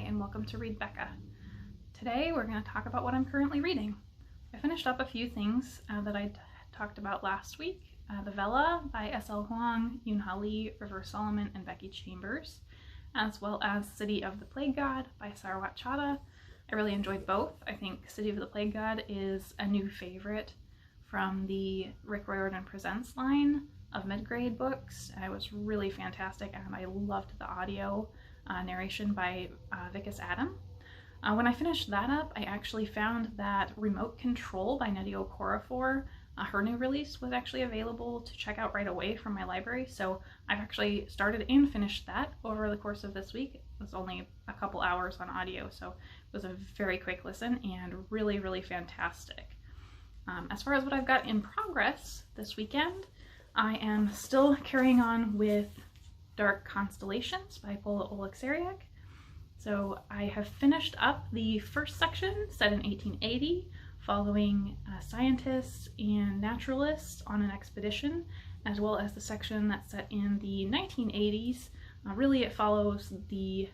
and welcome to Read Becca. Today we're going to talk about what I'm currently reading. I finished up a few things that I talked about last week. The Vela by S.L. Huang, Yoon-Ha Lee, River Solomon, and Becky Chambers, as well as City of the Plague God by Sarwat Chadha. I really enjoyed both. I think City of the Plague God is a new favorite from the Rick Riordan Presents line of mid-grade books. It was really fantastic, and I loved the audio narration by Vikas Adam. When I finished that up, I actually found that Remote Control by Nnedi Okorafor, her new release, was actually available to check out right away from my library, so I've actually started and finished that over the course of this week. It was only a couple hours on audio, so it was a very quick listen and really, really fantastic. As far as what I've got in progress this weekend, I am still carrying on with Dark Constellations by Paula Olekseriak. So I have finished up the first section set in 1880, following scientists and naturalists on an expedition, as well as the section that's set in the 1980s. Really it follows the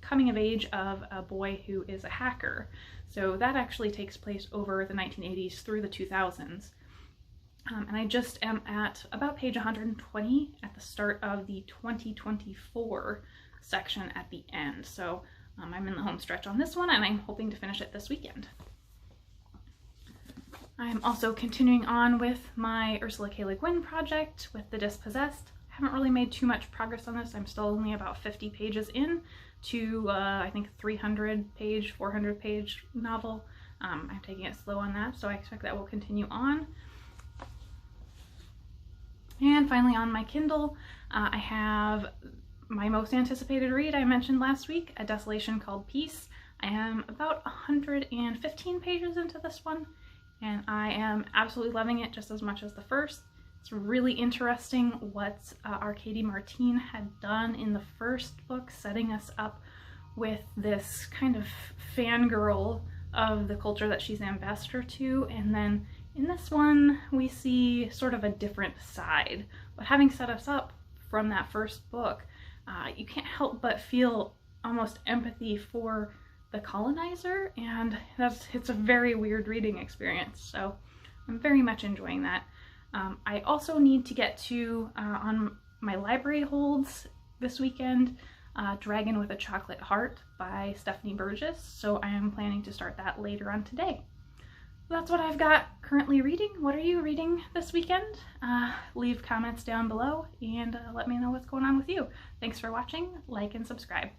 coming of age of a boy who is a hacker. So that actually takes place over the 1980s through the 2000s. And I just am at about page 120 at the start of the 2024 section at the end. So I'm in the home stretch on this one, and I'm hoping to finish it this weekend. I'm also continuing on with my Ursula K. Le Guin project with The Dispossessed. I haven't really made too much progress on this. I'm still only about 50 pages in to I think 300 page, 400 page novel. I'm taking it slow on that, so I expect that will continue on. And finally on my Kindle, I have my most anticipated read I mentioned last week, A Desolation Called Peace. I am about 115 pages into this one, and I am absolutely loving it just as much as the first. It's really interesting what Arkady Martine had done in the first book, setting us up with this kind of fangirl of the culture that she's ambassador to, and then in this one, we see sort of a different side, but having set us up from that first book, you can't help but feel almost empathy for the colonizer, and it's a very weird reading experience, so I'm very much enjoying that. I also need to get to, on my library holds this weekend, Dragon with a Chocolate Heart by Stephanie Burgess, so I am planning to start that later on today. That's what I've got currently reading. What are you reading this weekend? Leave comments down below and let me know what's going on with you. Thanks for watching, like and subscribe.